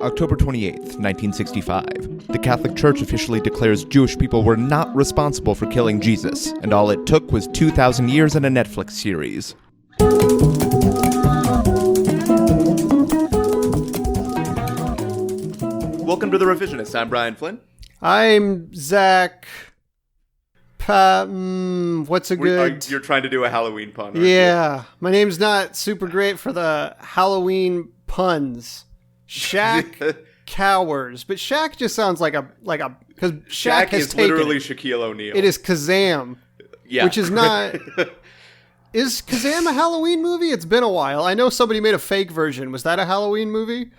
October 28th, 1965. The Catholic Church officially declares Jewish people were not responsible for killing Jesus, and all it took was 2,000 years and a Netflix series. Welcome to The Revisionists. I'm Brian Flynn. I'm Zach. What's a good... You're trying to do a Halloween pun, aren't Yeah. You? My name's not super great for the Halloween puns. Shaq Cowers. But Shaq just sounds like a because Shaq has is literally Shaquille O'Neal. It is Kazam. Yeah. Which is not... Is Kazam a Halloween movie? It's been a while. I know somebody made a fake version. Was that a Halloween movie?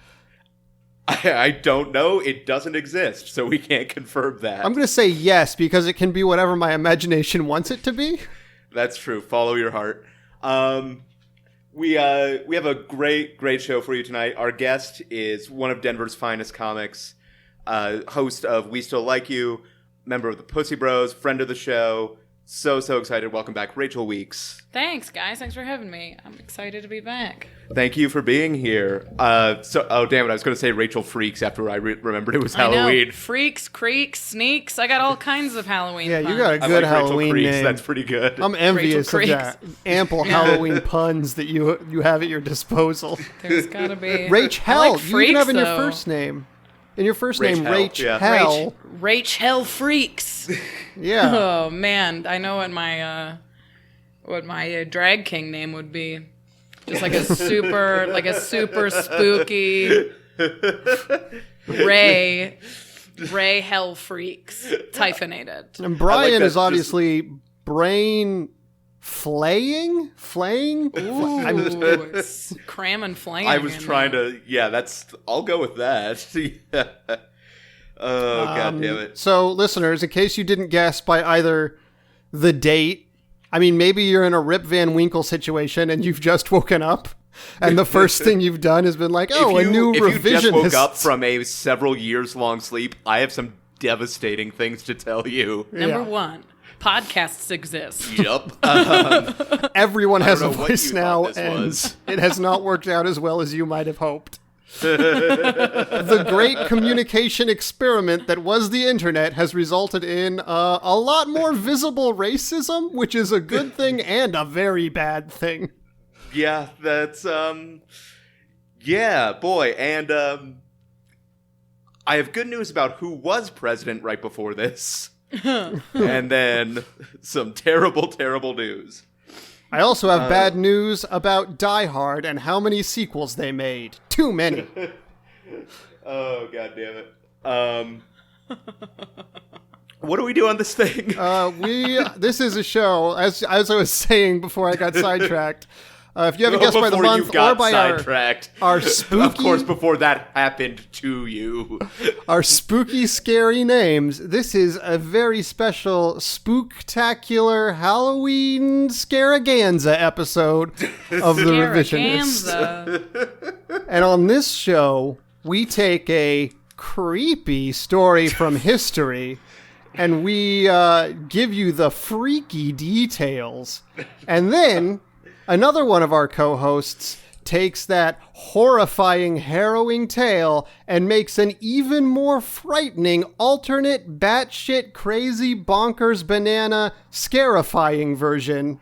I don't know. It doesn't exist, so we can't confirm that. I'm going to say yes, because it can be whatever my imagination wants it to be. That's true. Follow your heart. We have a great show for you tonight. Our guest is one of Denver's finest comics, host of We Still Like You, member of the Pussy Bros, friend of the show. So excited. Welcome back, Rachel Weeks. Thanks, guys. Thanks for having me. I'm excited to be back. Thank you for being here. Oh, damn it. I was going to say Rachel Freaks after I remembered it was Halloween. I know. Freaks, creeks, sneaks. I got all kinds of Halloween Yeah, puns. you got a good Halloween Rachel Creeks. name. That's pretty good. I'm envious of Rachel that ample Halloween puns that you have at your disposal. There's got to be. RacHELL. Like You even have in your though. first name. In your first name, RacHELL, RacHELL. RacHELL SHReeks. Yeah. Oh man, I know what my drag king name would be. Just like a super spooky RacHELL SHReeks typhonated. And Brian that is obviously brain flaying? Ooh, it's cramming flaying. I was trying to... Yeah, I'll go with that. Oh, God damn it. So, listeners, in case you didn't guess by either the date, I mean, maybe you're in a Rip Van Winkle situation and you've just woken up, and the first thing you've done has been like, oh, a new revisionist. If you just woke up from a several years long sleep, I have some devastating things to tell you. Number one, podcasts exist. Yup. Everyone has a know what voice you now, thought this and was. it has not worked out as well as you might have hoped. The great communication experiment that was the internet has resulted in a lot more visible racism, which is a good thing and a very bad thing. Yeah, that's, yeah, boy. And I have good news about who was president right before this. And then some terrible, terrible news. I also have bad news about Die Hard and how many sequels they made. Too many. Oh, God damn it. What do we do on this thing? This is a show, as I was saying before I got sidetracked. If you haven't guessed by the month or by our spooky... Of course, before that happened to you. Our spooky, scary names. This is a very special, spooktacular Halloween scaraganza episode of The Revisionists. And on this show, we take a creepy story from history and we give you the freaky details. And then another one of our co-hosts takes that horrifying, harrowing tale and makes an even more frightening, alternate, batshit, crazy, bonkers, banana, scarifying version.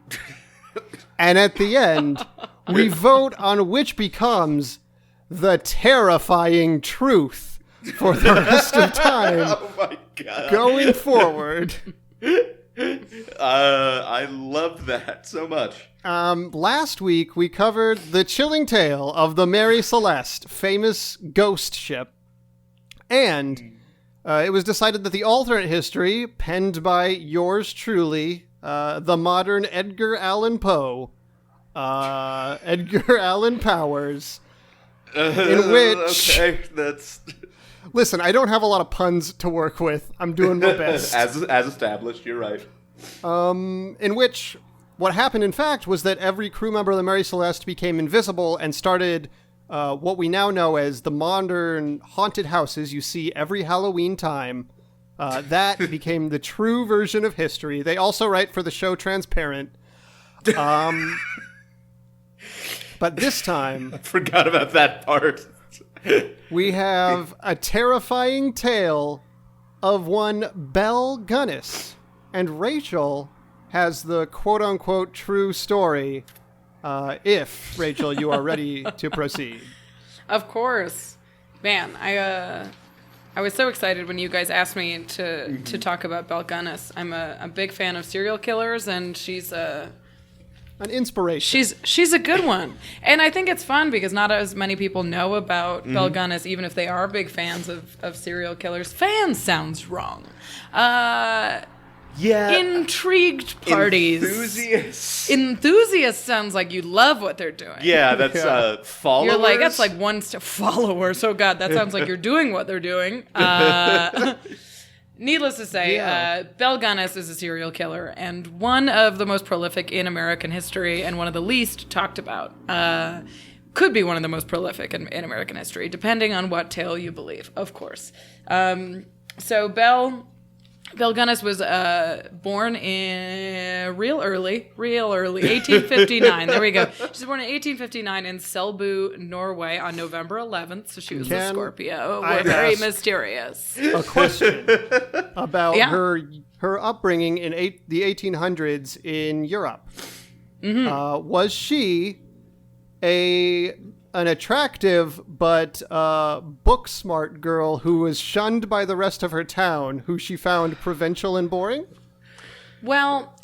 And at the end, we vote on which becomes the terrifying truth for the rest of time. Oh my God. Going forward. I love that so much. Last week, we covered the chilling tale of the Mary Celeste, famous ghost ship. And it was decided that the alternate history, penned by yours truly, the modern Edgar Allan Poe, Edgar Allan Powers, in which... Okay, that's... Listen, I don't have a lot of puns to work with. I'm doing my best. As established, you're right. In which... What happened, in fact, was that every crew member of the Mary Celeste became invisible and started what we now know as the modern haunted houses you see every Halloween time. That became the true version of history. They also write for the show Transparent. But this time... I forgot about that part. we have a terrifying tale of one Belle Gunness. And Rachel has the quote-unquote true story, if, Rachel, you are ready to proceed. Of course. Man, I was so excited when you guys asked me to talk about Belle Gunness. I'm a big fan of serial killers, and she's an inspiration. She's a good one. And I think it's fun because not as many people know about Belle Gunness, even if they are big fans of serial killers. Fans sounds wrong. Intrigued parties. Enthusiasts sounds like you love what they're doing. Yeah, that's followers. You're like, that's like one step followers. Oh God, that sounds like you're doing what they're doing. Needless to say, Belle Gunness is a serial killer and one of the most prolific in American history and one of the least talked about. Could be one of the most prolific in American history, depending on what tale you believe, of course. So Belle Gunness was born in real early, 1859. There we go. She was born in 1859 in Selbu, Norway on November 11th, so she was a Scorpio. We're very mysterious. A question about her upbringing in the 1800s in Europe. Was she an attractive but book-smart girl who was shunned by the rest of her town, who she found provincial and boring? Well,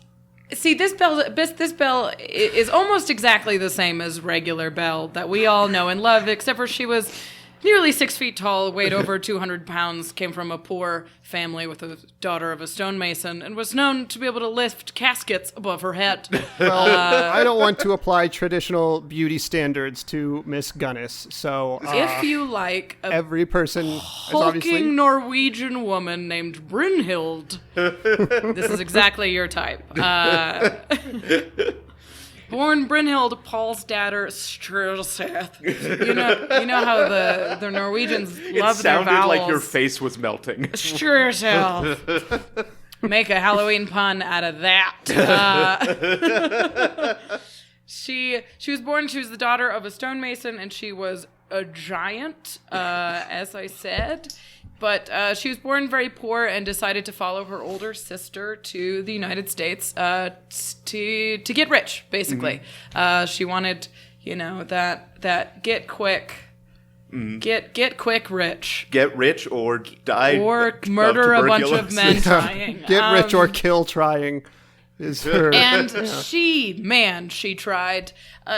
see, this Belle is almost exactly the same as regular Belle that we all know and love, except for she was nearly 6 feet tall, weighed over 200 pounds, came from a poor family with a daughter of a stonemason, and was known to be able to lift caskets above her head. Well, I don't want to apply traditional beauty standards to Miss Gunness, so if you like every person hulking Norwegian woman named Brynhild, this is exactly your type. Born Brynhild Paulsdatter Strurseth. You know how the Norwegians love their vowels. It sounded like your face was melting. Strurseth. Make a Halloween pun out of that. She was the daughter of a stonemason, and she was a giant, as I said. But she was born very poor and decided to follow her older sister to the United States to get rich, basically. She wanted, that get quick rich. Get rich or die. Or murder a bunch of men trying. Get rich or kill trying. Is her. And she tried.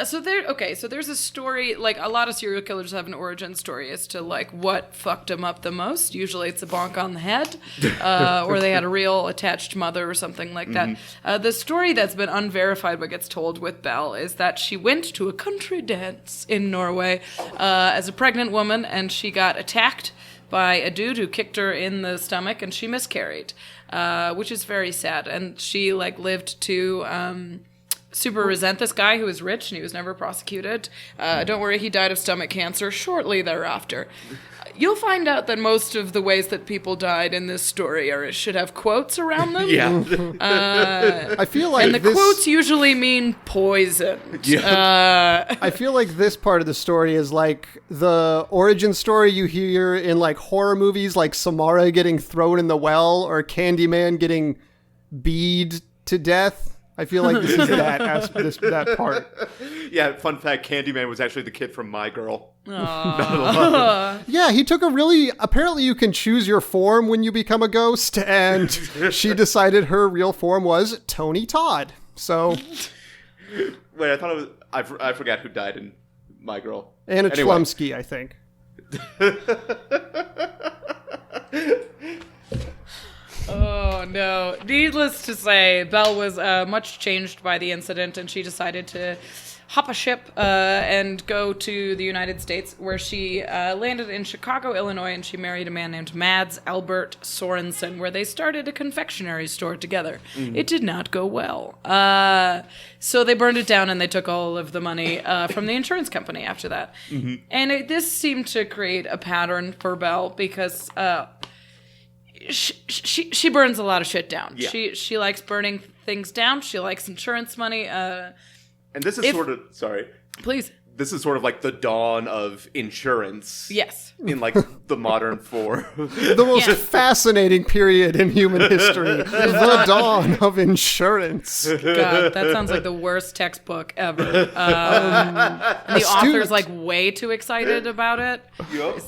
So there's a story, like a lot of serial killers have an origin story as to like what fucked them up the most. Usually it's a bonk on the head, or they had a real attached mother or something like that. The story that's been unverified but gets told with Belle is that she went to a country dance in Norway as a pregnant woman, and she got attacked by a dude who kicked her in the stomach, and she miscarried, which is very sad. And she lived to super resent this guy who was rich, and he was never prosecuted. Don't worry, he died of stomach cancer shortly thereafter. You'll find out that most of the ways that people died in this story should have quotes around them. Yeah. I feel like and quotes usually mean poisoned. Yeah. I feel like this part of the story is like the origin story you hear in like horror movies, like Samara getting thrown in the well or Candyman getting bead to death. I feel like this is that part. Yeah, fun fact, Candyman was actually the kid from My Girl. Yeah, he took apparently you can choose your form when you become a ghost, and she decided her real form was Tony Todd. So wait, I thought it was I forgot who died in My Girl. Anna Chlumsky, I think. Oh, no. Needless to say, Belle was much changed by the incident, and she decided to hop a ship and go to the United States, where she landed in Chicago, Illinois, and she married a man named Mads Albert Sorensen, where they started a confectionery store together. It did not go well. So they burned it down, and they took all of the money from the insurance company after that. And this seemed to create a pattern for Belle, because she burns a lot of shit down. Yeah. She likes burning things down. She likes insurance money. And this is sorry. Please. this is sort of like the dawn of insurance. Yes. In like the modern form. The most fascinating period in human history. The dawn of insurance. God, that sounds like the worst textbook ever. And the author's like way too excited about it. Yep.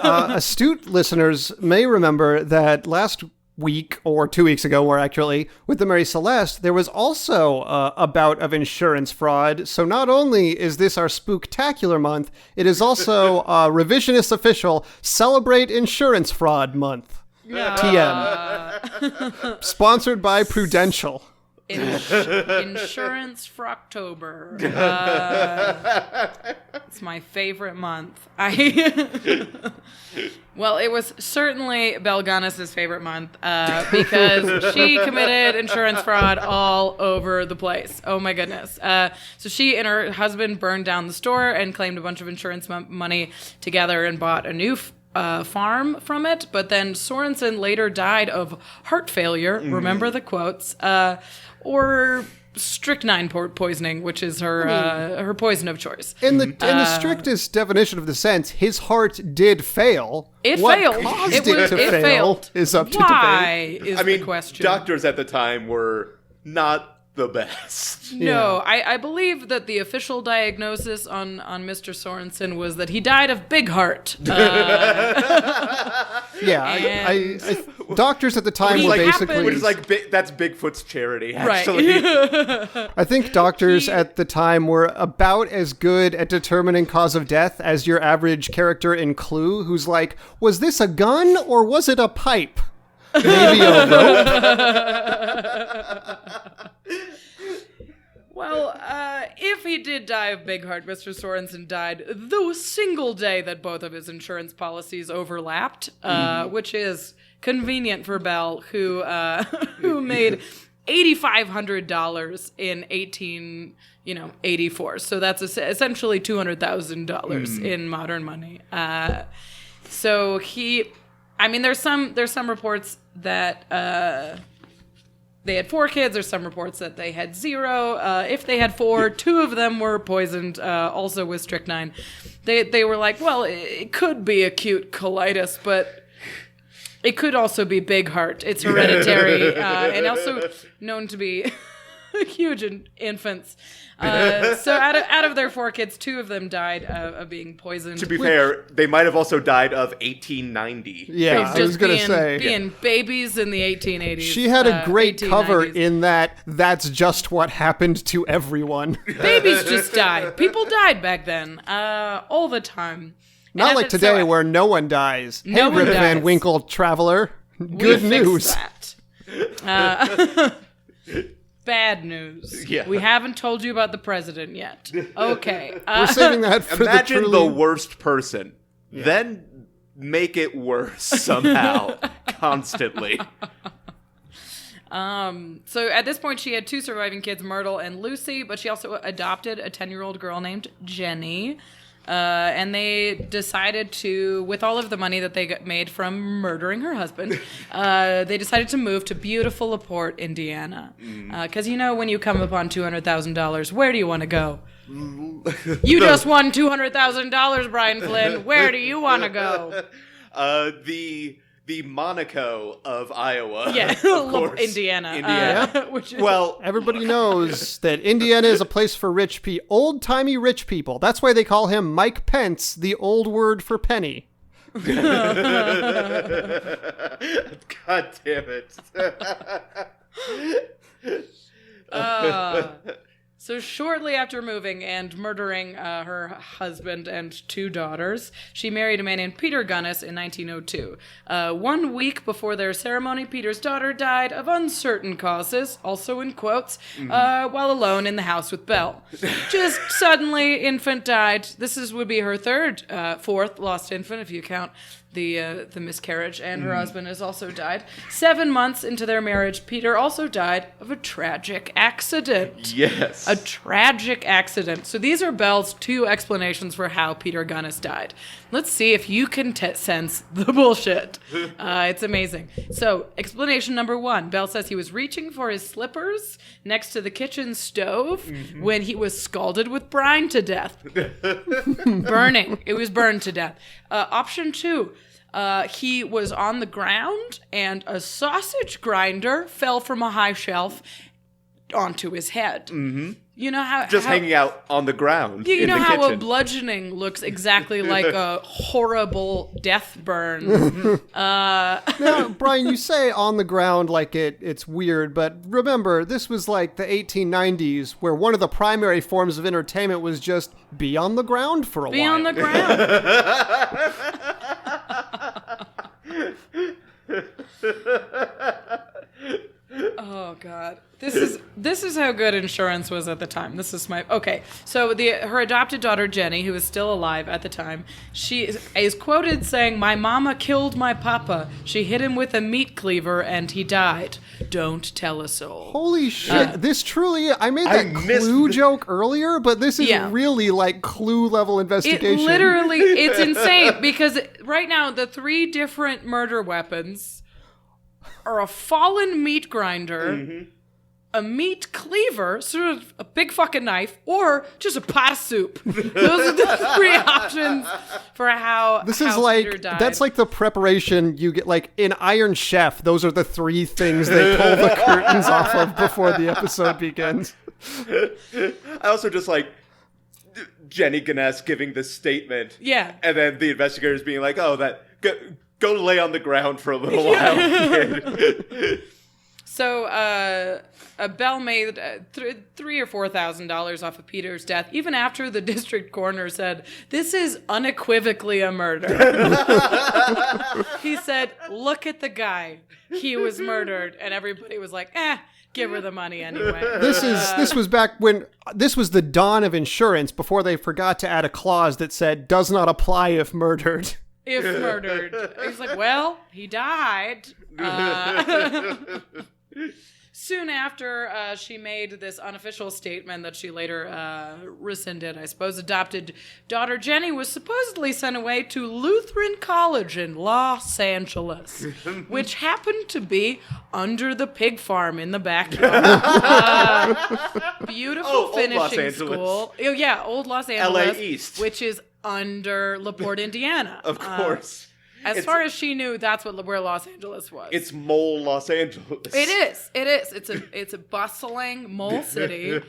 Astute listeners may remember that last week, or 2 weeks ago more accurately, with the Mary Celeste, there was also a bout of insurance fraud. So not only is this our spooktacular month, it is also revisionist official Celebrate Insurance Fraud Month. TM. Sponsored by Prudential. Insurance Frocktober. It's my favorite month. Well, it was certainly Belle Gunness' favorite month because she committed insurance fraud all over the place. Oh my goodness. So she and her husband burned down the store and claimed a bunch of insurance money together and bought a new farm from it. But then Sorensen later died of heart failure. Remember the quotes. Or strychnine poisoning, which is her poison of choice. In the strictest definition of the sense, his heart did fail. It what failed. Caused it to fail failed. Is up to Why debate. is the question. Doctors at the time were not the best. No, I believe that the official diagnosis on Mr. Sorensen was that he died of big heart. Doctors at the time were like, basically... Which is like, that's Bigfoot's charity, actually. Right. I think doctors at the time were about as good at determining cause of death as your average character in Clue, who's like, was this a gun or was it a pipe? Maybe a rope? Well, if he did die of big heart, Mr. Sorensen died the single day that both of his insurance policies overlapped, which is convenient for Belle, who made $8,500 in 1884. So that's essentially $200,000 in modern money. So there's some reports that they had 4 kids. There's some reports that they had 0. If they had 4, 2 of them were poisoned, also with strychnine. They were like, well, it could be acute colitis, but it could also be big heart. It's hereditary, and also known to be huge in infants. So out of their 4 kids, 2 of them died of being poisoned. To be fair, they might have also died of 1890. Yeah, I was going to say. Being babies in the 1880s. She had a great 1890s. cover in that's just what happened to everyone. Babies just died. People died back then, all the time. Not like today where no one dies. No hey, one Rip Van dies. Winkle traveler. Good news. That. Bad news. Yeah. We haven't told you about the president yet. Okay. We're saving that for Imagine the the truly... worst person, then make it worse somehow, constantly. So at this point, she had 2 surviving kids, Myrtle and Lucy, but she also adopted a 10-year-old girl named Jenny. And they decided to, with all of the money that they made from murdering her husband, they decided to move to beautiful LaPorte, Indiana. Because, when you come upon $200,000, where do you want to go? You just won $200,000, Brian Flynn. Where do you want to go? The Monaco of Iowa. Yeah, of course. Indiana. Which is, Well, Everybody knows that Indiana is a place for old-timey rich people. That's why they call him Mike Pence, the old word for penny. God damn it. So shortly after moving and murdering her husband and 2 daughters, she married a man named Peter Gunness in 1902. 1 week before their ceremony, Peter's daughter died of uncertain causes, also in quotes, while alone in the house with Belle. Just suddenly, infant died. This would be her 4th lost infant, if you count the miscarriage, and her husband has also died. 7 months into their marriage, Peter also died of a tragic accident. Yes. a tragic accident. So these are Belle's 2 explanations for how Peter Gunness died. Let's see if you can sense the bullshit. It's amazing. So explanation number 1, Belle says he was reaching for his slippers next to the kitchen stove when he was scalded with brine to death. Burning. It was burned to death. Option 2. He was on the ground and a sausage grinder fell from a high shelf onto his head. Mm-hmm. You know how hanging out on the ground. You know how kitchen. a bludgeoning looks exactly like a horrible death burn. Now, Brian, you say on the ground like it's weird, but remember, this was like the 1890s, where one of the primary forms of entertainment was just be on the ground for a while. Be on the ground. Oh God, this is how good insurance was at the time. This is my okay. So her adopted daughter Jenny, who is still alive at the time, she is quoted saying, "My mama killed my papa. She hit him with a meat cleaver and he died. Don't tell a soul." Holy shit! This truly, I made that Clue joke earlier, but this is really like Clue level investigation. It literally, it's insane because right now the 3 different murder weapons are a fallen meat grinder, a meat cleaver, sort of a big fucking knife, or just a pot of soup. Those are the 3 options for how this how is like Peter died. That's like the preparation you get like in Iron Chef. Those are the 3 things they pull the curtains off of before the episode begins. I also just like Jenny Gunness giving this statement. Yeah. And then the investigators being like, "Oh, go lay on the ground for a little while, kid." So, Belle made $3,000 or $4,000 off of Peter's death, even after the district coroner said, "This is unequivocally a murder." He said, "Look at the guy. He was murdered." And everybody was like, give her the money anyway. This was back when this was the dawn of insurance, before they forgot to add a clause that said does not apply if murdered. If murdered. He's like, well, he died. Soon after, she made this unofficial statement that she later rescinded, I suppose. Adopted daughter Jenny was supposedly sent away to Lutheran College in Los Angeles, which happened to be under the pig farm in the backyard. Beautiful finishing school. Oh, yeah, old Los Angeles. LA East. Which is under LaPorte, Indiana. Of course. As far as she knew, that's where Los Angeles was. It's Mole Los Angeles. It is. It's a bustling mole city.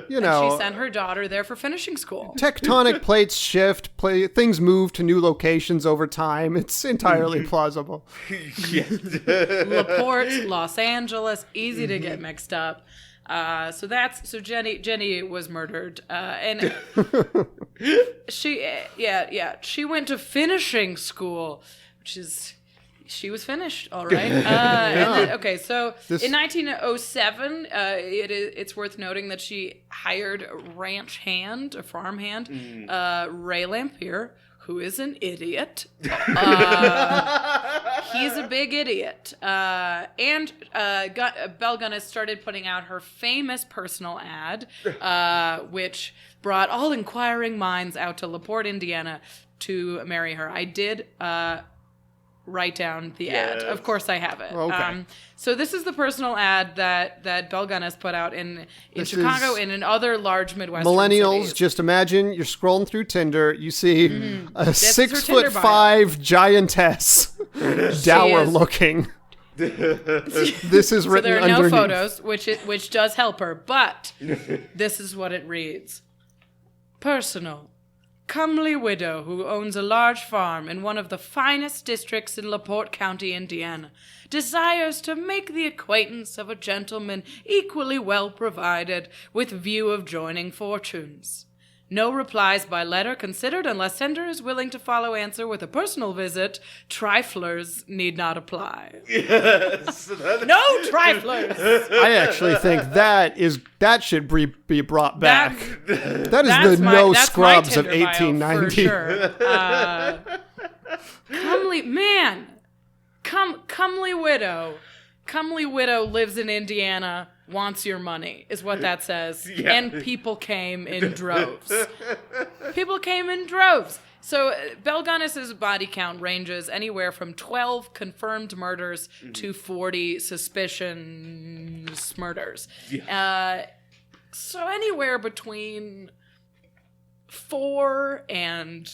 You know, and she sent her daughter there for finishing school. Tectonic plates shift, things move to new locations over time. It's entirely plausible. LaPorte, Los Angeles, easy to get mixed up. So Jenny was murdered, and she went to finishing school, which is she was finished, all right. And then, so in 1907, it's worth noting that she hired a farm hand, Ray Lampier, who is an idiot. He's a big idiot. And Belle Gunness started putting out her famous personal ad, which brought all inquiring minds out to LaPorte, Indiana to marry her. I did write down the ad. Of course I have it. Okay. So this is the personal ad that Belle Gunness put out in Chicago and in other large Midwestern millennials, cities. just imagine you're scrolling through Tinder, you see a 6'5" giantess, dour looking. This is written so there are underneath. no photos, which does help her, but this is what it reads. Personal. Comely widow who owns a large farm in one of the finest districts in LaPorte County, Indiana, desires to make the acquaintance of a gentleman equally well provided with view of joining fortunes. No replies by letter considered unless sender is willing to follow answer with a personal visit. Triflers need not apply. Yes. No triflers. I actually think that should be brought back. That's no scrubs of 1890. For sure. Comely man, comely widow, comely widow lives in Indiana, wants your money, is what that says. Yeah. And people came in droves. People came in droves. So Belle Gunness's body count ranges anywhere from 12 confirmed murders to 40 suspicious murders. Yeah. So anywhere between 4 and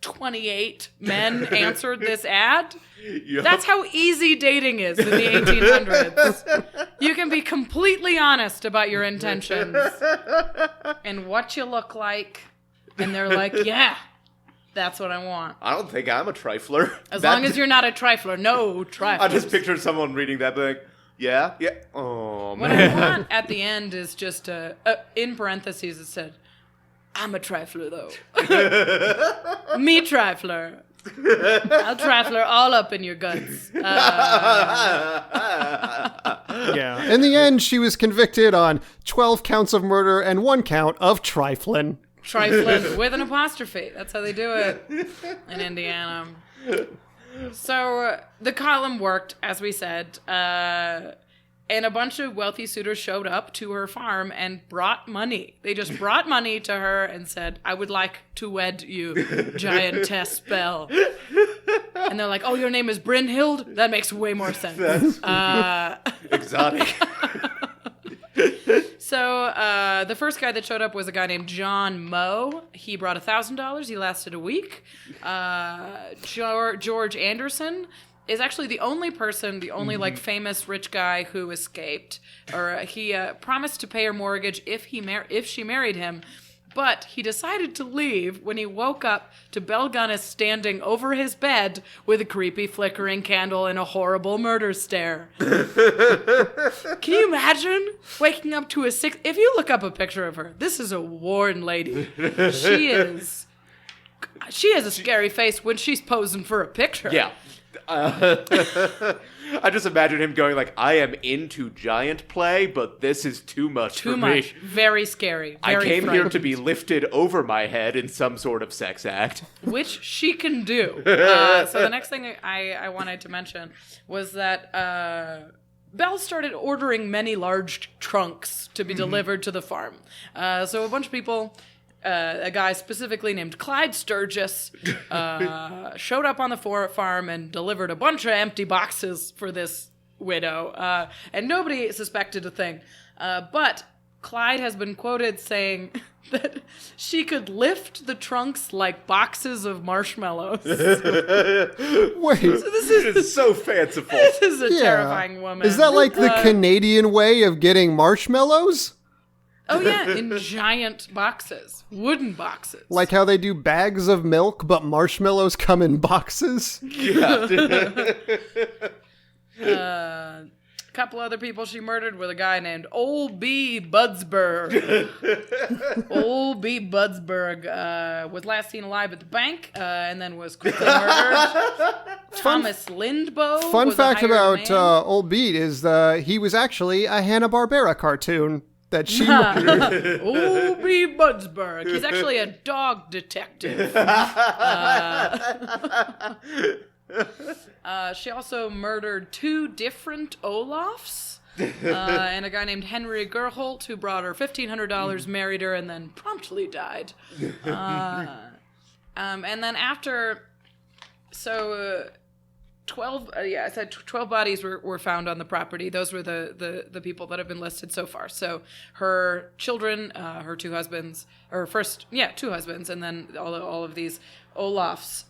28 men answered this ad. Yep. That's how easy dating is in the 1800s. You can be completely honest about your intentions and what you look like. And they're like, yeah, that's what I want. I don't think I'm a trifler. As long as you're not a trifler. No triflers. I just pictured someone reading that like, yeah. Oh, man. What I want at the end is just in parentheses it said, I'm a trifler though. Me trifler. I'll trifler all up in your guts. Yeah. In the end, she was convicted on 12 counts of murder and 1 count of trifling. Trifling with an apostrophe. That's how they do it in Indiana. So the column worked, as we said, and a bunch of wealthy suitors showed up to her farm and brought money. They just brought money to her and said, I would like to wed you, giantess Belle. And they're like, oh, your name is Brynhild? That makes way more sense. Exotic. So the first guy that showed up was a guy named John Moe. He brought $1,000. He lasted a week. George Anderson is actually the only person, the only like famous rich guy who escaped. Or he promised to pay her mortgage if she married him. But he decided to leave when he woke up to Belle Gunness standing over his bed with a creepy flickering candle and a horrible murder stare. Can you imagine waking up to if you look up a picture of her, this is a worn lady. She has a scary face when she's posing for a picture. Yeah. I just imagine him going like, I am into giant play, but this is too much for me. Very scary. Very I came here frightening. to be lifted over my head in some sort of sex act. Which she can do. So the next thing I wanted to mention was that Belle started ordering many large trunks to be delivered to the farm. So a bunch of people... a guy specifically named Clyde Sturgis showed up on the farm and delivered a bunch of empty boxes for this widow. And nobody suspected a thing. But Clyde has been quoted saying that she could lift the trunks like boxes of marshmallows. Wait. So this is so fanciful. This is a terrifying woman. Is that like the Canadian way of getting marshmallows? Oh, yeah, in giant boxes. Wooden boxes. Like how they do bags of milk, but marshmallows come in boxes? Yeah. A couple other people she murdered with a guy named Old B. Budsberg. Old B. Budsberg was last seen alive at the bank and then was quickly murdered. Thomas Lindboe. Fun was a fact hired about man. Old Beat is he was actually a Hanna-Barbera cartoon that she murdered. Old B. Budsberg. He's actually a dog detective. She also murdered 2 different Olafs. And a guy named Henry Gerholt who brought her $1,500, married her, and then promptly died. And then after... So... 12 I said 12 bodies were found on the property. Those were the people that have been listed so far. So her children, her 2 husbands, or first 2 husbands, and then all of these Olafs.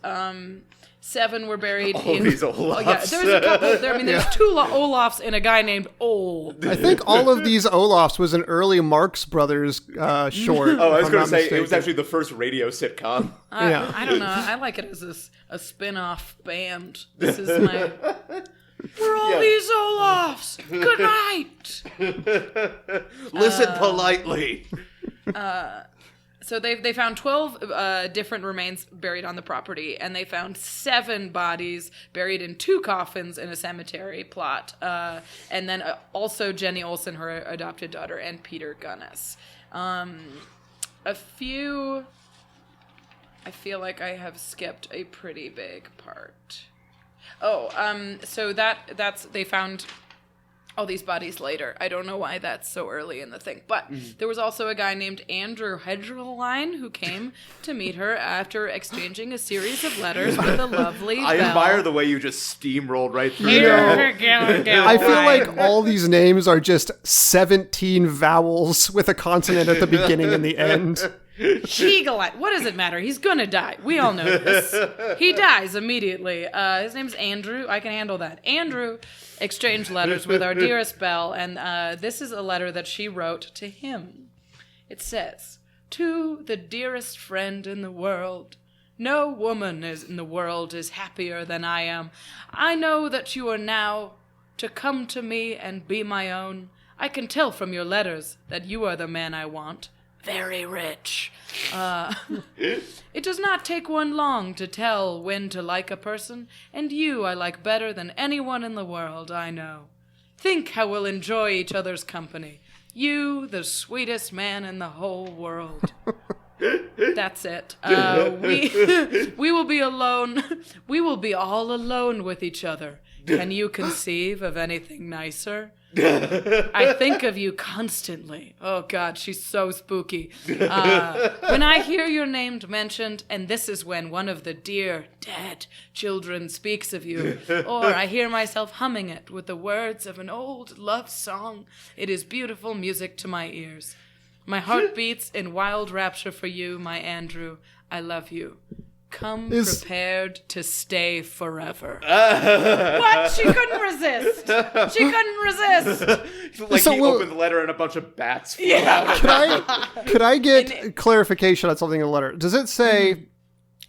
7 were buried in these Olafs. Oh, yeah, there's a couple. There's 2 Olafs and a guy named Ol. I think all of these Olafs was an early Marx Brothers short. Oh, I was going going to say, it was actually the first radio sitcom. Yeah. I don't know. I like it as a spin-off band. This is my... We're all these Olafs. Good night. Listen politely. So they found 12 different remains buried on the property, and they found 7 bodies buried in 2 coffins in a cemetery plot. And then also Jenny Olsen, her adopted daughter, and Peter Gunness. I feel like I have skipped a pretty big part. So they found all these bodies later. I don't know why that's so early in the thing. But there was also a guy named Andrew Hedgerline who came to meet her after exchanging a series of letters with a lovely Belle. I admire the way you just steamrolled right through I feel like all these names are just 17 vowels with a consonant at the beginning and the end. Shigalite. What does it matter? He's gonna die. We all know this. He dies immediately. His name's Andrew. I can handle that. Andrew exchanged letters with our dearest Belle, and this is a letter that she wrote to him. It says, "To the dearest friend in the world, no woman in the world is happier than I am. I know that you are now to come to me and be my own. I can tell from your letters that you are the man I want. Very rich. It does not take one long to tell when to like a person, and you I like better than anyone in the world, I know. Think how we'll enjoy each other's company. You, the sweetest man in the whole world." That's it. We will be alone. We will be all alone with each other. Can you conceive of anything nicer? I think of you constantly. Oh, God, she's so spooky. When I hear your name mentioned, and this is when one of the dear, dead children speaks of you, or I hear myself humming it with the words of an old love song, it is beautiful music to my ears. My heart beats in wild rapture for you, my Andrew. I love you. Come prepared to stay forever. What? She couldn't resist. Like he opened the letter and a bunch of bats flew out. Could I get clarification on something in the letter? Does it say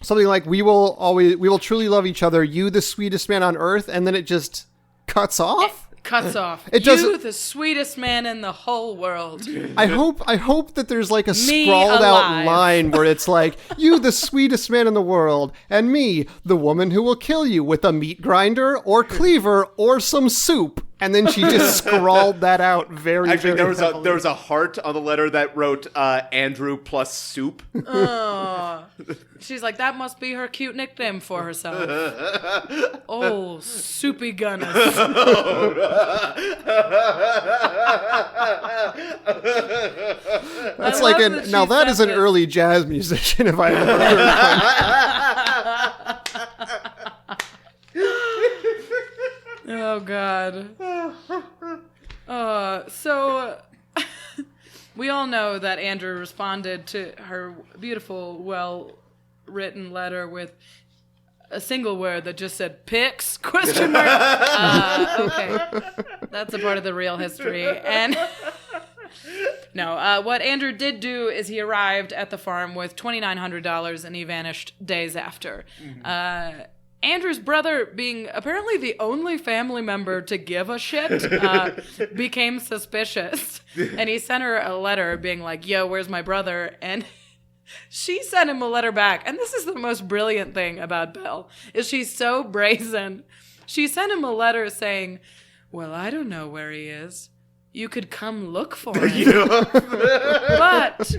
something like, we will truly love each other, you the sweetest man on earth, and then it just cuts off? Cuts off. You, the sweetest man in the whole world. I hope that there's like a scrawled out line where it's like, you the sweetest man in the world, and me, the woman who will kill you with a meat grinder or cleaver or some soup. And then she just scrawled that out very, Actually, very there was a heart on the letter that wrote Andrew plus soup. Oh. She's like, that must be her cute nickname for herself. Oh, Soupy Gunness. That's like that is an early jazz musician if I ever heard one. Oh, God. So we all know that Andrew responded to her beautiful, well-written letter with a single word that just said, "Pics?" ? Okay. That's a part of the real history. And no, what Andrew did do is he arrived at the farm with $2,900 and he vanished days after. Andrew's brother, being apparently the only family member to give a shit, became suspicious. And he sent her a letter being like, "Yo, where's my brother?" And she sent him a letter back. And this is the most brilliant thing about Belle, is she's so brazen. She sent him a letter saying, "Well, I don't know where he is. You could come look for him. But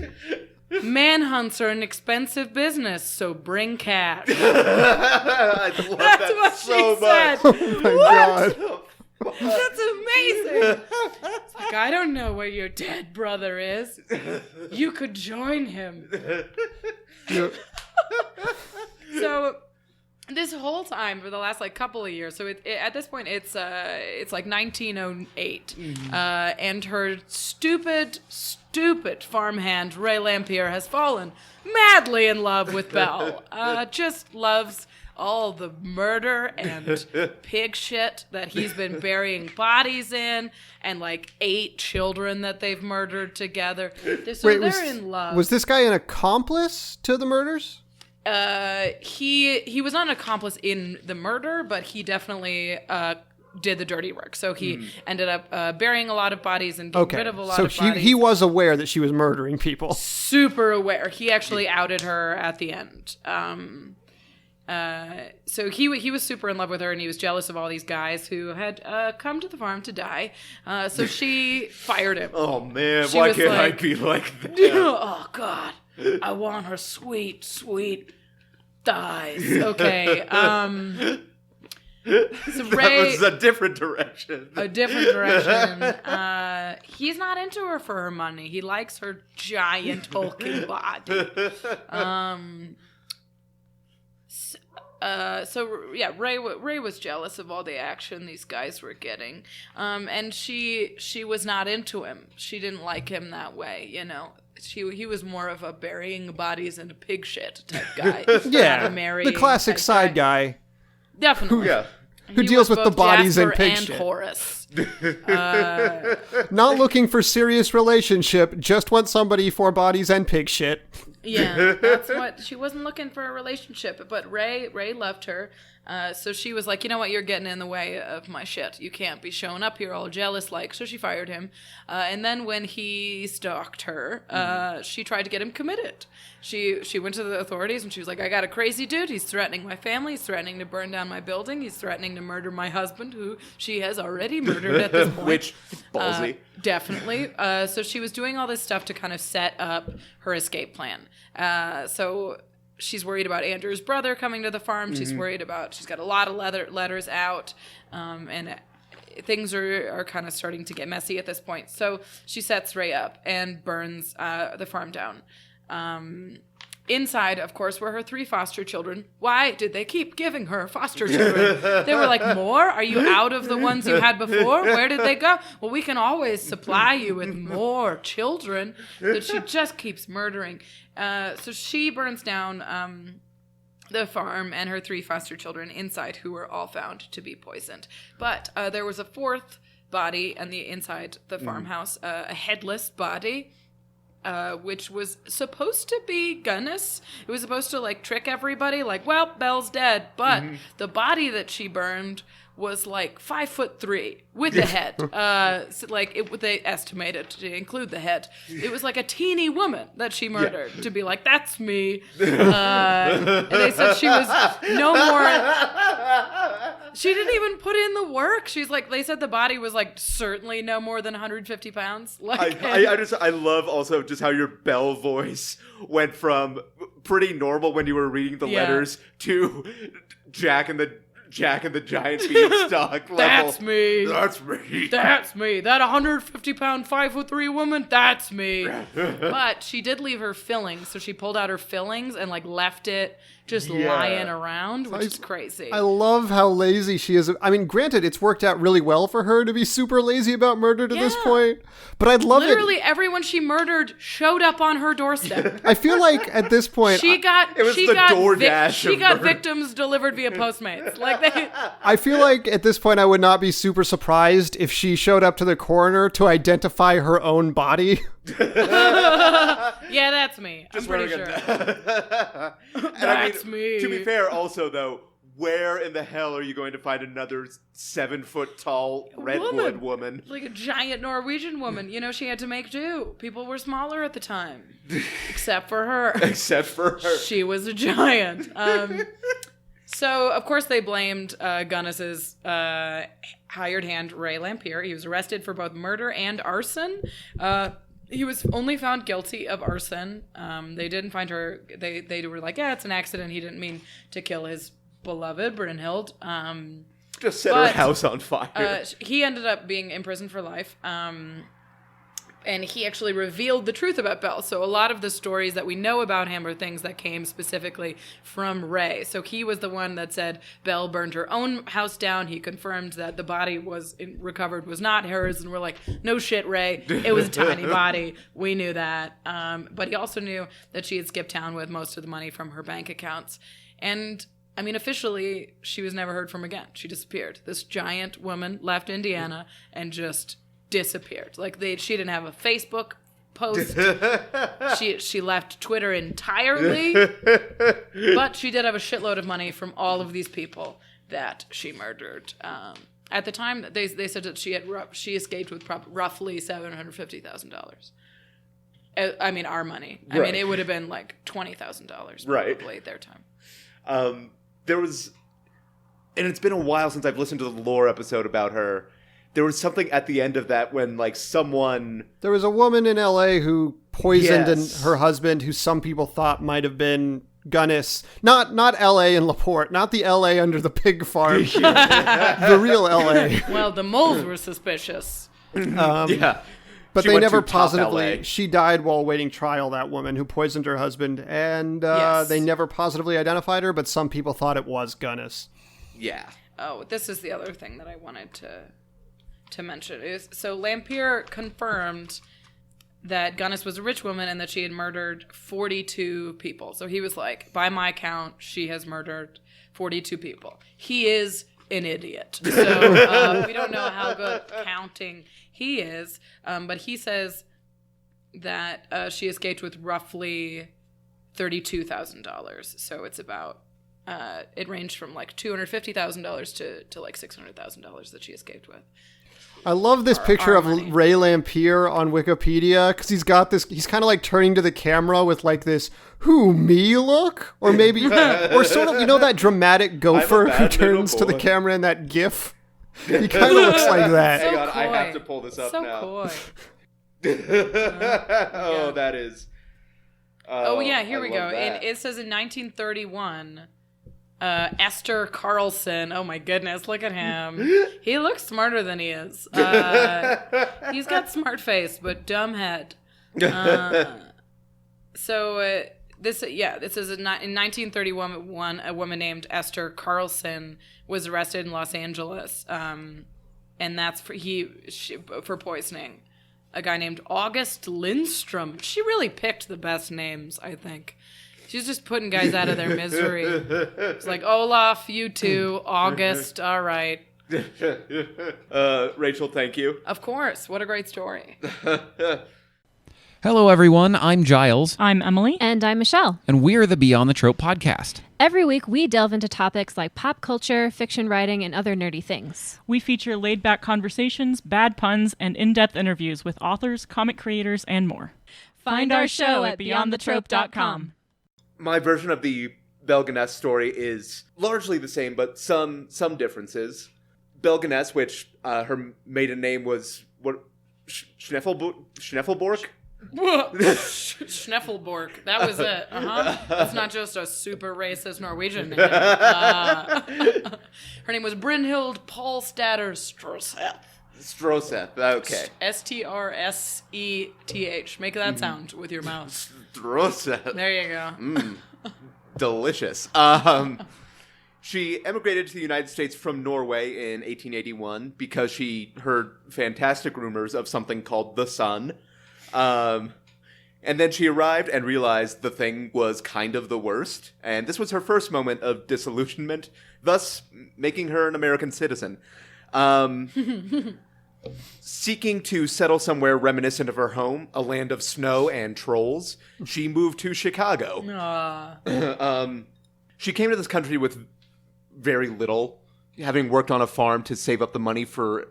manhunts are an expensive business, so bring cash." I love That's what so she said. Oh my God. That's amazing. It's like, I don't know where your dead brother is. You could join him. So this whole time for the last couple of years, so at this point it's like 1908, and her stupid farmhand Ray Lampier has fallen madly in love with Belle. Just loves all the murder and pig shit that he's been burying bodies in, and 8 children that they've murdered together. So they're in love. Was this guy an accomplice to the murders? He was not an accomplice in the murder, but he definitely did the dirty work. So he ended up burying a lot of bodies and getting rid of a lot of bodies. So he was aware that she was murdering people. Super aware. He actually outed her at the end. So he was super in love with her, and he was jealous of all these guys who had come to the farm to die. So she fired him. Oh man, why can't I be like that? Oh God, I want her sweet, sweet thighs. Okay. So Ray, that was a different direction. He's not into her for her money. He likes her giant hulking body. Ray was jealous of all the action these guys were getting, and she was not into him. She didn't like him that way, you know. He was more of a burying bodies in a pig shit type guy. Yeah, the classic side guy. Definitely. Who deals with the bodies Jasper and pig and shit. Horace. Not looking for serious relationship, just want somebody for bodies and pig shit. Yeah, that's what she wasn't looking for a relationship, but Ray loved her. So she was like, you know what, you're getting in the way of my shit. You can't be showing up here all jealous like. So she fired him. And then when he stalked her, she tried to get him committed. She went to the authorities and she was like, I got a crazy dude. He's threatening my family. He's threatening to burn down my building. He's threatening to murder my husband, who she has already murdered at this point. Which, ballsy. Definitely. So she was doing all this stuff to kind of set up her escape plan. So she's worried about Andrew's brother coming to the farm. She's worried about, she's got a lot of letters out, and things are kind of starting to get messy at this point. So she sets Ray up and burns the farm down. Inside, of course, were her 3 foster children. Why did they keep giving her foster children? They were like, more? Are you out of the ones you had before? Where did they go? Well, we can always supply you with more children that she just keeps murdering. So she burns down the farm and her 3 foster children inside, who were all found to be poisoned. But there was a 4th body inside the farmhouse, a headless body. Which was supposed to be Gunness. It was supposed to, like, trick everybody, like, well, Belle's dead. But the body that she burned was, like, 5'3" with a head. So, like, they estimated to include the head. It was like a teeny woman that she murdered to be like, that's me. And they said she was no more... She didn't even put in the work. She's like, they said the body was like certainly no more than 150 pounds. Like, I love also just how your Belle voice went from pretty normal when you were reading the letters to Jack and the Giant Beanstalk level. That's me. That's me. That's me. That 150-pound, 5'3" woman. That's me. But she did leave her fillings, so she pulled out her fillings and like left it just lying around, which is crazy. I love how lazy she is. I mean, granted, it's worked out really well for her to be super lazy about murder to this point, but I'd love Literally everyone she murdered showed up on her doorstep. I feel like at this point, she got DoorDash victims delivered via Postmates. Like I feel like at this point I would not be super surprised if she showed up to the coroner to identify her own body. Yeah, that's me. I'm pretty sure. That's me. To be fair, also though, where in the hell are you going to find another 7-foot-tall redwood woman? Like a giant Norwegian woman. You know, she had to make do. People were smaller at the time. Except for her. She was a giant. So, of course, they blamed Gunness's hired hand, Ray Lampier. He was arrested for both murder and arson. He was only found guilty of arson. They didn't find her... They were like, yeah, it's an accident. He didn't mean to kill his beloved Brynhild. Just set her house on fire. He ended up being imprisoned for life. And he actually revealed the truth about Belle. So a lot of the stories that we know about him are things that came specifically from Ray. So he was the one that said Belle burned her own house down. He confirmed that the body was recovered was not hers. And we're like, no shit, Ray. It was a tiny body. We knew that. But he also knew that she had skipped town with most of the money from her bank accounts. And I mean, officially, she was never heard from again. She disappeared. This giant woman left Indiana and just disappeared. Like she didn't have a Facebook post. She left Twitter entirely. But she did have a shitload of money from all of these people that she murdered. At the time, they said that she escaped with roughly $750,000. I mean, our money. I mean, it would have been like $20,000 probably at their time. There was, and it's been a while since I've listened to the lore episode about her. There was something at the end of that when, like, someone... There was a woman in L.A. who poisoned her husband, who some people thought might have been Gunness, not L.A. and LaPorte, not the L.A. under the pig farm, the real L.A. Well, the moles were suspicious. Yeah. But She they went never to top LA. positively. She died while awaiting trial, that woman who poisoned her husband, and Yes. they never positively identified her, but some people thought it was Gunness. Yeah. Oh, this is the other thing that I wanted to mention. So Lampier confirmed that Gunness was a rich woman and that she had murdered 42 people. So he was like, by my count, she has murdered 42 people. He is an idiot. So we don't know how good counting he is. But he says that she escaped with roughly $32,000. So it's about, it ranged from like $250,000 to like $600,000 that she escaped with. I love this picture of money. Ray Lampier on Wikipedia because he's got this. He's kind of like turning to the camera with like this "Who me look," or maybe, or sort of that dramatic gopher who bad little turns to the boy. camera in that GIF. He kind of looks like that. Hang So on, I coy. have to pull this up So now. coy. Oh, Yeah. that is. Oh yeah, here I we love go. that. It says in 1931, Esther Carlson. Oh my goodness, look at him. He looks smarter than he is. He's got smart face, but dumb head. So this is in 1931. A woman named Esther Carlson was arrested in Los Angeles, and that's for poisoning a guy named August Lindstrom. She really picked the best names, I think. She's just putting guys out of their misery. It's like, Olaf, you too. August, all right. Rachel, thank you. Of course. What a great story. Hello, everyone. I'm Giles, I'm Emily. And I'm Michelle. and we're the Beyond the Trope podcast. Every week, we delve into topics like pop culture, fiction writing, and other nerdy things. We feature laid-back conversations, bad puns, and in-depth interviews with authors, comic creators, and more. Find our show at beyondthetrope.com. My version of the Belle Gunness story is largely the same, but some differences. Belle Gunness, which her maiden name was Schneffelborg? Schneffelborg. That was it. That's not just a super racist Norwegian name. Her name was Brynhild Paulstatter Stroseth. Stroseth. Okay. Strseth. Make that sound with your mouth. Stroseth. There you go. Delicious. She emigrated to the United States from Norway in 1881 because she heard fantastic rumors of something called the Sun. And then she arrived and realized the thing was kind of the worst. And this was her first moment of disillusionment, thus making her an American citizen. Seeking to settle somewhere reminiscent of her home, a land of snow and trolls, she moved to Chicago. She came to this country with very little, having worked on a farm to save up the money for,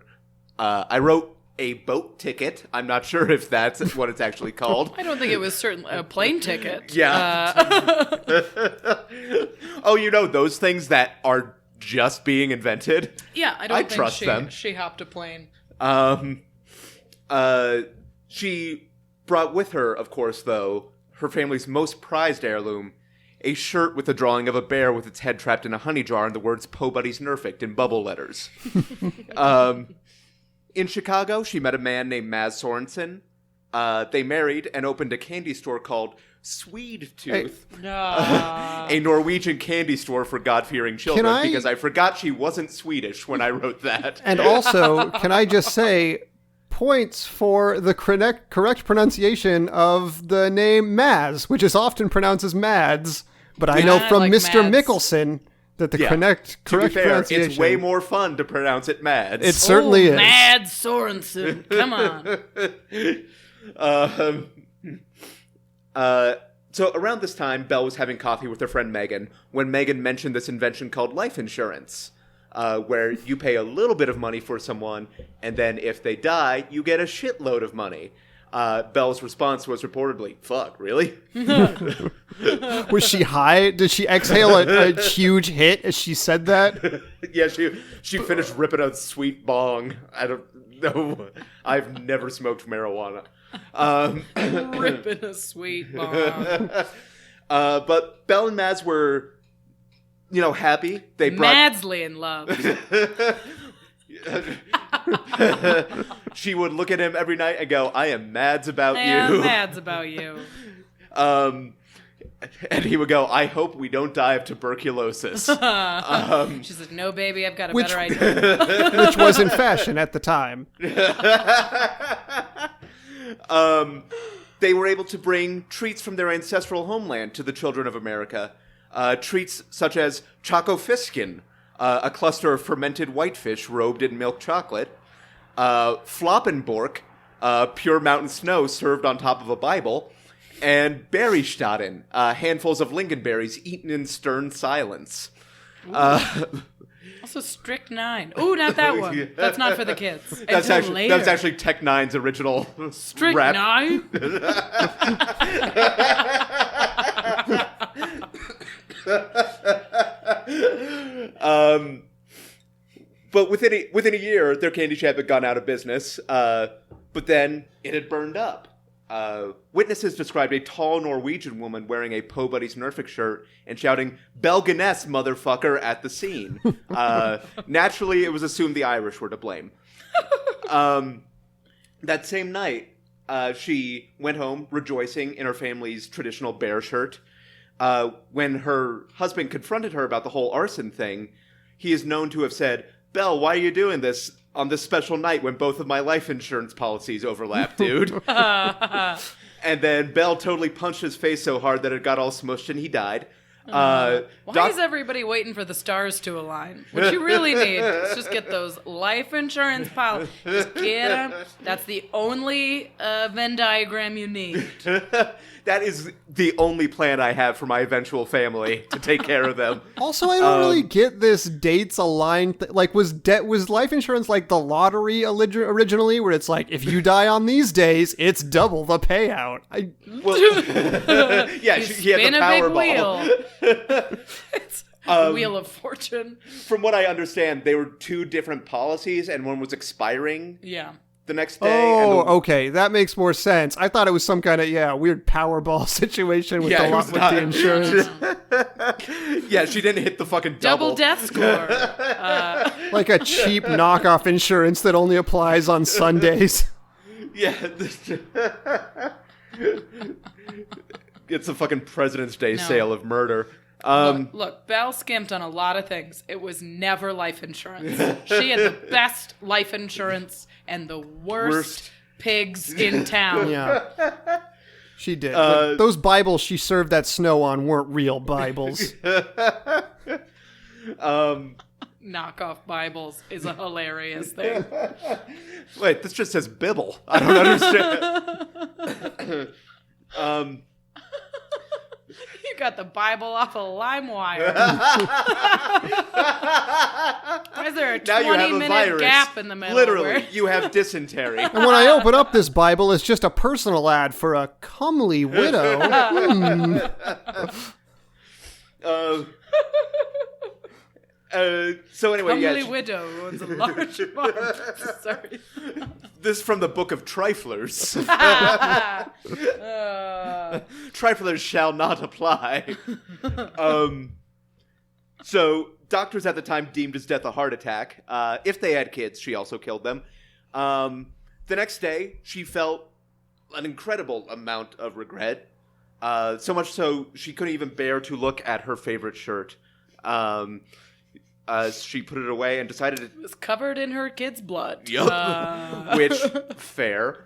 I wrote a boat ticket. I'm not sure if that's what it's actually called. I don't think it was certainly a plane ticket. Yeah. Oh, those things that are just being invented? Yeah, I I don't trust think them. she hopped a plane. She brought with her, of course, though, her family's most prized heirloom, a shirt with a drawing of a bear with its head trapped in a honey jar and the words "Po Buddy's Nerfict" in bubble letters. In Chicago, she met a man named Maz Sorensen. They married and opened a candy store called Swede Tooth, a Norwegian candy store for God-fearing children, because I forgot she wasn't Swedish when I wrote that. And also, can I just say, points for the correct pronunciation of the name Maz, which is often pronounced as Mads, but I know from like Mr. Mads. Mickelson that the correct To be fair, pronunciation. it's way more fun to pronounce it Mads. It certainly is. Mad Sorensen. Come on. So around this time, Belle was having coffee with her friend Megan when Megan mentioned this invention called life insurance, where you pay a little bit of money for someone, and then if they die, you get a shitload of money. Belle's response was reportedly, "Fuck, really?" Was she high? Did she exhale a huge hit as she said that? Yeah, she finished ripping a sweet bong. I don't know. I've never smoked marijuana. Ripping a sweet bomb. But Belle and Mads were, happy. They madly in love. She would look at him every night and go, I am Mads about you. I am Mads about you. And he would go, I hope we don't die of tuberculosis. She said, no, baby, I've got a better idea. Which was in fashion at the time. They were able to bring treats from their ancestral homeland to the children of America. Treats such as Chocofiskin, a cluster of fermented whitefish robed in milk chocolate. Floppenbork, pure mountain snow served on top of a Bible. And Berrystaden, handfuls of lingonberries eaten in stern silence. Also, Strychnine. Ooh, not that one. That's not for the kids. That's actually Tech Nine's original Strychnine? But within a year, their candy shop had gone out of business. But then it had burned up. Witnesses described a tall Norwegian woman wearing a Po Buddies Norfolk shirt and shouting, Belle Gunness, motherfucker, at the scene. Naturally, it was assumed the Irish were to blame. That same night, she went home rejoicing in her family's traditional bear shirt. When her husband confronted her about the whole arson thing, he is known to have said, Belle, why are you doing this on this special night when both of my life insurance policies overlap, dude? And then Belle totally punched his face so hard that it got all smushed and he died. Why is everybody waiting for the stars to align? What you really need is just get those life insurance policies. Just get them. That's the only Venn diagram you need. That is the only plan I have for my eventual family, to take care of them. Also, I don't really get this dates aligned. Was life insurance like the lottery originally, where it's like, if you die on these days, it's double the payout? Yeah, he had the Powerball. It's the Wheel of Fortune. From what I understand, they were two different policies, and one was expiring. Yeah. The next day. Okay, that makes more sense. I thought it was some kind of weird Powerball situation with the insurance. Yeah, she didn't hit the fucking double death score. Like a cheap knockoff insurance that only applies on Sundays. Yeah. It's a fucking President's Day sale of murder. Look, Belle skimped on a lot of things. It was never life insurance. She had the best life insurance and the worst pigs in town. Yeah. She did. But those Bibles she served that snow on weren't real Bibles. Knockoff Bibles is a hilarious thing. Wait, this just says Bibble. I don't understand. You got the Bible off of LimeWire. Why is there a 20-minute gap in the middle? Literally, you have dysentery. And when I open up this Bible, it's just a personal ad for a comely widow. So anyway, comely widow owns a large farm. Sorry. This is from the Book of Triflers. Triflers shall not apply. So doctors at the time deemed his death a heart attack. If they had kids, she also killed them. The next day, she felt an incredible amount of regret. So much so, she couldn't even bear to look at her favorite shirt. She put it away and decided it was covered in her kid's blood. Yup. Which, fair.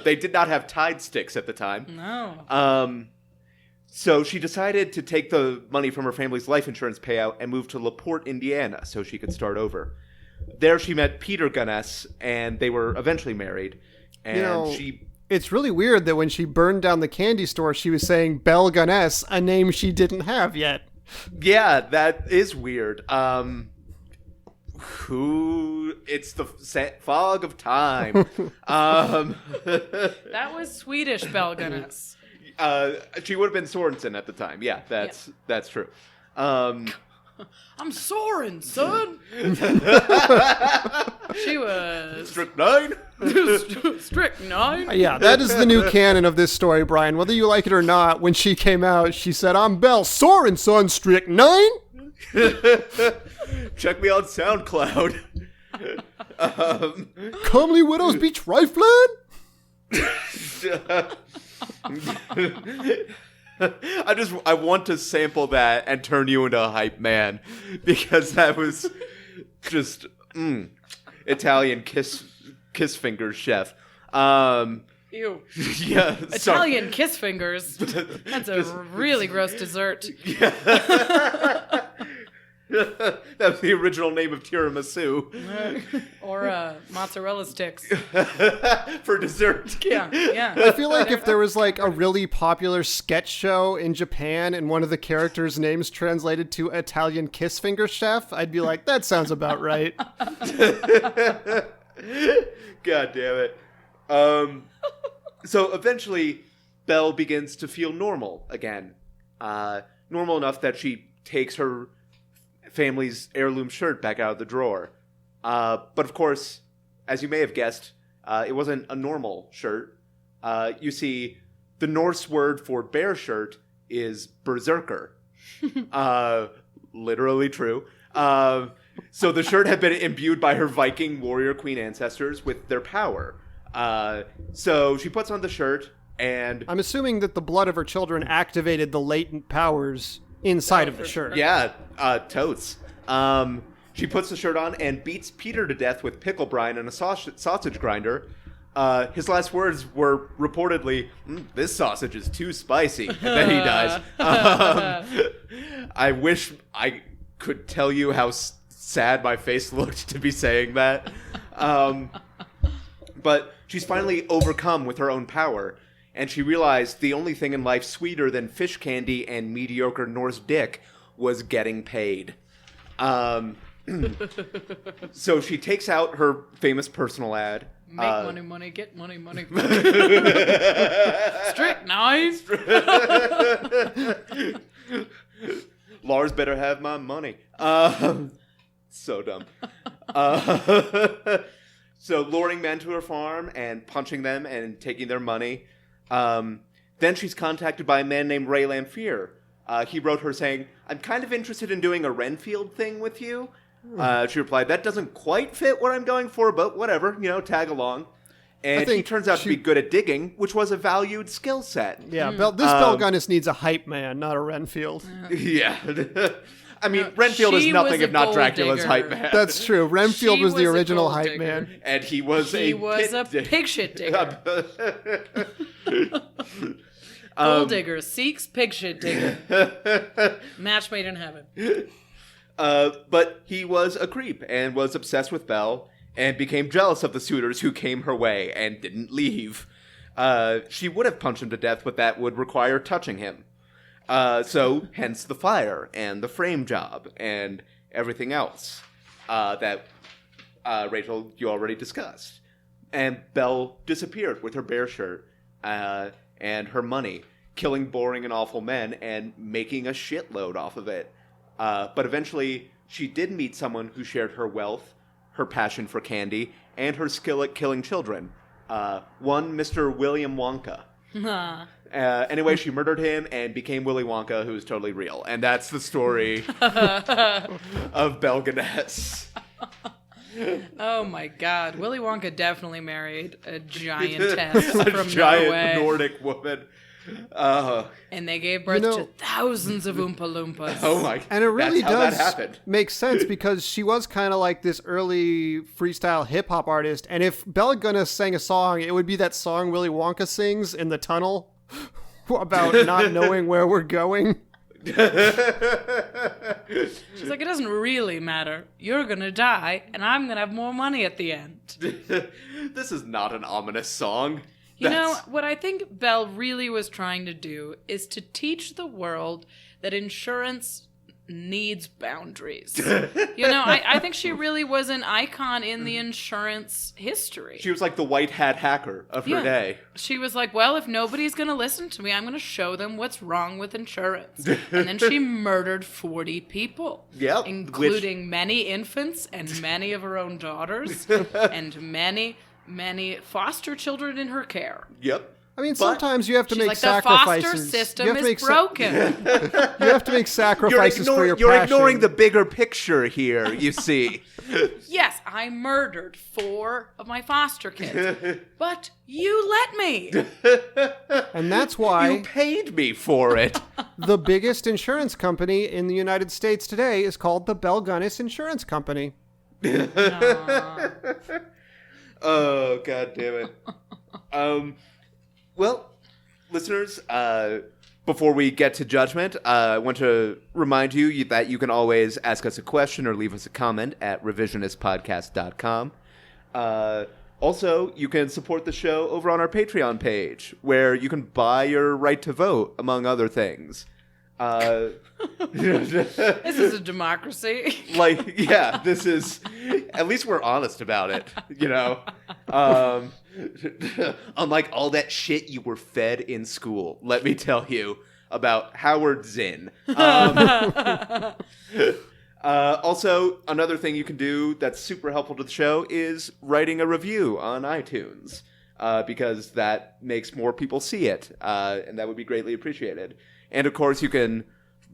They did not have Tide sticks at the time. No. So she decided to take the money from her family's life insurance payout and move to LaPorte, Indiana, so she could start over. There she met Peter Gunness, and they were eventually married. And it's really weird that when she burned down the candy store, she was saying Belle Gunness, a name she didn't have yet. Yeah, that is weird. It's the fog of time. That was Swedish Belle Gunness. She would have been Sorensen at the time. Yeah, that's true. I'm Soren, son. She was Strychnine? strychnine. Yeah, that is the new canon of this story, Brian. Whether you like it or not, when she came out, she said, "I'm Belle Sorenson Strychnine." Check me on SoundCloud. Comely widows be trifling. I want to sample that and turn you into a hype man, because that was just Italian kiss fingers chef. Ew. Yeah, sorry. Italian kiss fingers. That's a really gross dessert. That was the original name of tiramisu. Or mozzarella sticks. For dessert. Yeah. I feel like if there was like a really popular sketch show in Japan and one of the characters' names translated to Italian kiss finger chef, I'd be like, that sounds about right. God damn it. So eventually, Belle begins to feel normal again. Normal enough that she takes her family's heirloom shirt back out of the drawer. But of course, as you may have guessed, it wasn't a normal shirt. You see, the Norse word for bear shirt is berserker. Literally true. So the shirt had been imbued by her Viking warrior queen ancestors with their power. So she puts on the shirt, and I'm assuming that the blood of her children activated the latent powers inside of the shirt. yeah, totes. She puts the shirt on and beats Peter to death with pickle brine and a sausage grinder. His last words were reportedly, "This sausage is too spicy," and then he dies. I wish I could tell you how sad my face looked to be saying that. But she's finally overcome with her own power, and she realized the only thing in life sweeter than fish candy and mediocre Norse dick was getting paid. So she takes out her famous personal ad. Make money, get money. Strychnine. Lars better have my money. So dumb. So luring men to her farm and punching them and taking their money. Then she's contacted by a man named Ray Lamphere. He wrote her saying, "I'm kind of interested in doing a Renfield thing with you." She replied, "That doesn't quite fit what I'm going for, but whatever, tag along." And he turns out to be good at digging, which was a valued skill set. Yeah, Belle Gunness needs a hype man, not a Renfield. Yeah. I mean, Renfield is nothing if not Dracula's hype man. That's true. Renfield was the original hype digger. man. And he was a pig shit digger. Gold digger seeks pig shit digger. Match made in heaven. But he was a creep and was obsessed with Belle and became jealous of the suitors who came her way and didn't leave. She would have punched him to death, but that would require touching him. So hence the fire and the frame job and everything else that Rachel, you already discussed. And Belle disappeared with her bear shirt and her money, killing boring and awful men and making a shitload off of it. But eventually, she did meet someone who shared her wealth, her passion for candy, and her skill at killing children. One Mr. William Wonka. Anyway, she murdered him and became Willy Wonka, who's totally real. And that's the story of Belle Gunness. Oh my God. Willy Wonka definitely married a giantess A from giant Norway. Nordic woman. And they gave birth to thousands of Oompa Loompas. Oh my God. And it really That's how does that happened. make sense because she was kind of like this early freestyle hip-hop artist. And if Belle Gunness sang a song, it would be that song Willy Wonka sings in the tunnel about not knowing where we're going. She's like, it doesn't really matter. You're gonna die, and I'm gonna have more money at the end. This is not an ominous song. You know, what I think Belle really was trying to do is to teach the world that insurance needs boundaries. I think she really was an icon in the insurance history. She was like the white hat hacker of her day. She was like, well, if nobody's going to listen to me, I'm going to show them what's wrong with insurance. And then she murdered 40 people. Yep. Including many infants and many of her own daughters and many, many foster children in her care. Yep. I mean, sometimes you have to She's make like, sacrifices. the foster system is broken. You have to make sacrifices for your You're passion. ignoring the bigger picture here, you see. Yes, I murdered 4 of my foster kids, but you let me. And that's why You paid me for it. the biggest insurance company in the United States today is called the Belle Gunness Insurance Company. Oh, God damn it. Well, listeners, before we get to judgment, I want to remind you that you can always ask us a question or leave us a comment at revisionistpodcast.com. Also, you can support the show over on our Patreon page, where you can buy your right to vote, among other things. This is a democracy. This is, at least we're honest about it, unlike all that shit you were fed in school, let me tell you about Howard Zinn. Also, another thing you can do that's super helpful to the show is writing a review on iTunes, because that makes more people see it, and that would be greatly appreciated. And of course, you can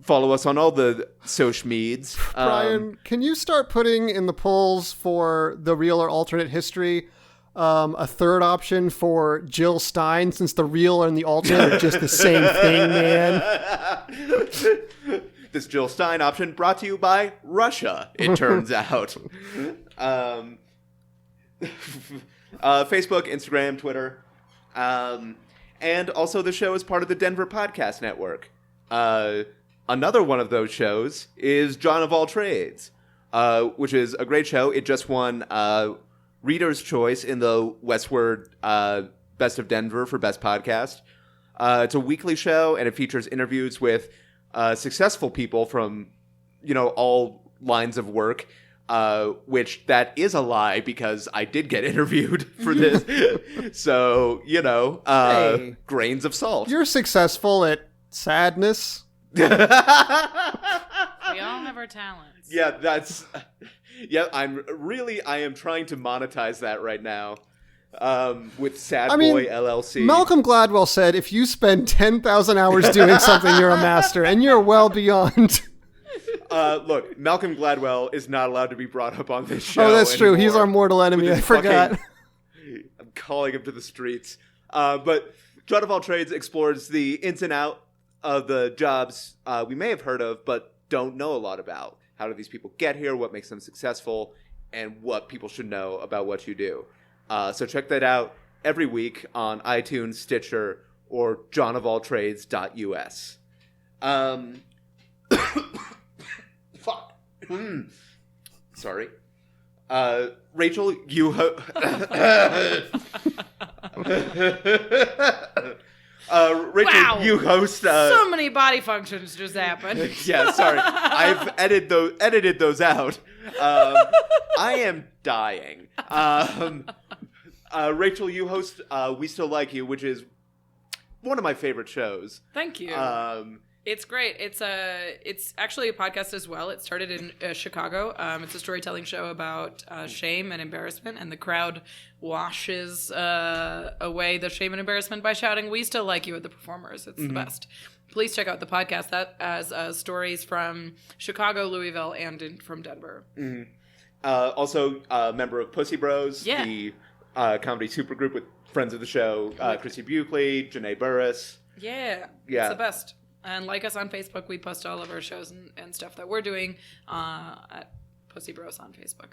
follow us on all the social meds. Brian, can you start putting in the polls for the real or alternate history a third option for Jill Stein, since the real and the alternate are just the same thing, man? This Jill Stein option brought to you by Russia, it turns out. Facebook, Instagram, Twitter. And also the show is part of the Denver Podcast Network. Another one of those shows is John of All Trades, which is a great show. It just won Reader's Choice in the Westward Best of Denver for Best Podcast. It's a weekly show, and it features interviews with successful people from, all lines of work, which that is a lie because I did get interviewed for this. So, Hey, grains of salt. you're successful at sadness. We all have our talents. Yeah, I am trying to monetize that right now. With Sad Boy LLC. Malcolm Gladwell said, if you spend 10,000 hours doing something, you're a master, and you're well beyond. Look, Malcolm Gladwell is not allowed to be brought up on this show. Oh, that's anymore. true. He's our mortal enemy. I forgot. I'm calling him to the streets. But John of All Trades explores the ins and out of the jobs we may have heard of, but don't know a lot about. How do these people get here? What makes them successful? And what people should know about what you do. So check that out every week on iTunes, Stitcher, or johnofalltrades.us. Fuck. Sorry. Rachel, you... Rachel, wow. You host... so many body functions just happened. Yeah, sorry. I've edited those out. I am dying. Rachel, you host We Still Like You, which is one of my favorite shows. Thank you. It's great. It's actually a podcast as well. It started in Chicago. It's a storytelling show about shame and embarrassment, and the crowd washes away the shame and embarrassment by shouting, "We still like you" at the performers. It's the best. Please check out the podcast that has stories from Chicago, Louisville, and from Denver. Mm-hmm. Also, a member of Pussy Bros, Yeah. the comedy supergroup with friends of the show, Christy Buckley, Janae Burris. Yeah, Yeah. it's the best. And like us on Facebook, we post all of our shows and stuff that we're doing at Pussy Bros on Facebook.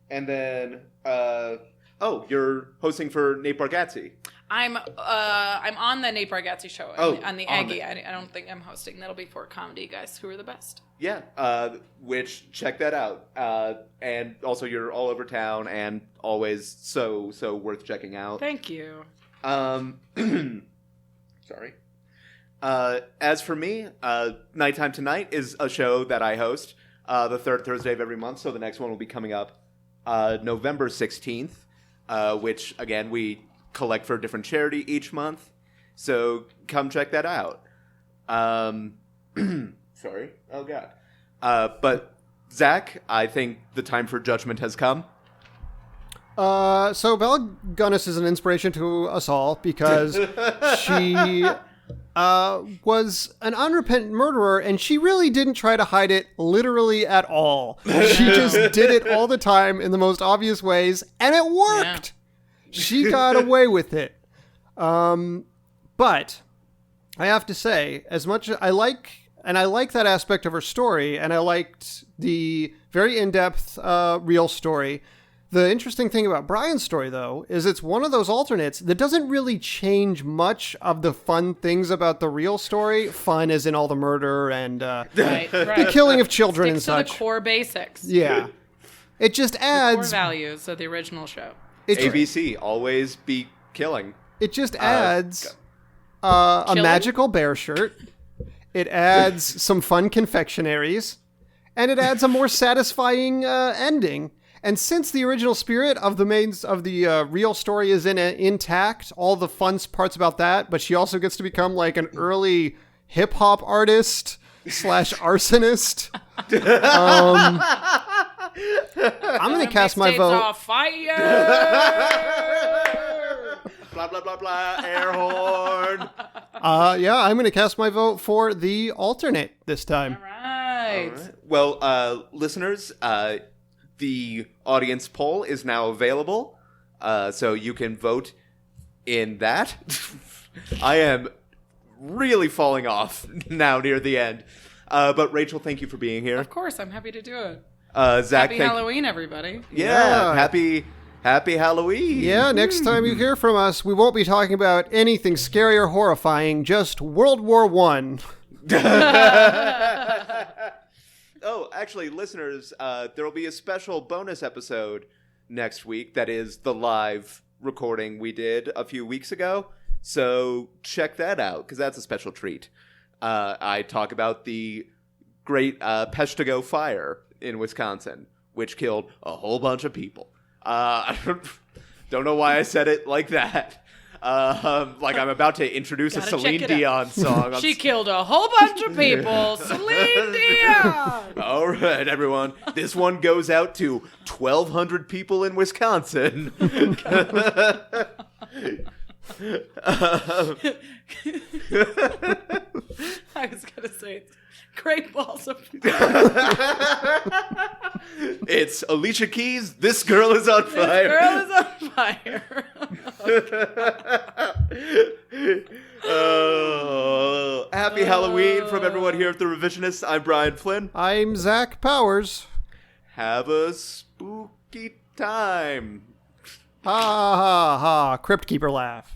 And then, you're hosting for Nate Bargatze. I'm on the Nate Bargatze show on the Aggie. I don't think I'm hosting. That'll be for comedy guys who are the best. Yeah, which check that out. And also, you're all over town and always so worth checking out. Thank you. Sorry. As for me, Nighttime Tonight is a show that I host the third Thursday of every month, so the next one will be coming up November 16th, which, again, we collect for a different charity each month, so come check that out. Sorry. Oh, God. But, Zach, I think the time for judgment has come. So Belle Gunness is an inspiration to us all because she was an unrepentant murderer, and she really didn't try to hide it literally at all. She just did it all the time in the most obvious ways, and it worked. Yeah. She got away with it. But I have to say, as much as I like that aspect of her story, and I liked the very in-depth real story. The interesting thing about Brian's story, though, is it's one of those alternates that doesn't really change much of the fun things about the real story. Fun as in all the murder and the killing of children and such. To the core basics. Yeah. It just adds... The core values of the original show. ABC, always be killing. It just adds a magical bear shirt. It adds some fun confectionaries. And it adds a more satisfying ending. And since the original spirit of the real story is intact, all the fun parts about that, but she also gets to become like an early hip hop artist / arsonist. I'm gonna cast my vote. Fire! Blah blah blah blah. Air horn. Yeah, I'm gonna cast my vote for the alternate this time. All right. Well, listeners, the audience poll is now available, so you can vote in that. I am really falling off now near the end. But Rachel, thank you for being here. Of course, I'm happy to do it. Zach, happy Halloween, everybody. Yeah, happy Halloween. Yeah, next time you hear from us, we won't be talking about anything scary or horrifying, just World War I. Oh, actually, listeners, there will be a special bonus episode next week that is the live recording we did a few weeks ago. So check that out, because that's a special treat. I talk about the great Peshtigo fire in Wisconsin, which killed a whole bunch of people. I don't know why I said it like that. Like I'm about to introduce a Celine Dion song. She killed a whole bunch of people. Celine Dion! All right, everyone. This one goes out to 1,200 people in Wisconsin. I was going to say great balls of It's Alicia Keys. This girl is on fire. This girl is on fire. Happy Halloween from everyone here at The Revisionists. I'm Brian Flynn. I'm Zach Powers. Have a spooky time. Ha ha ha. Crypt Keeper laugh.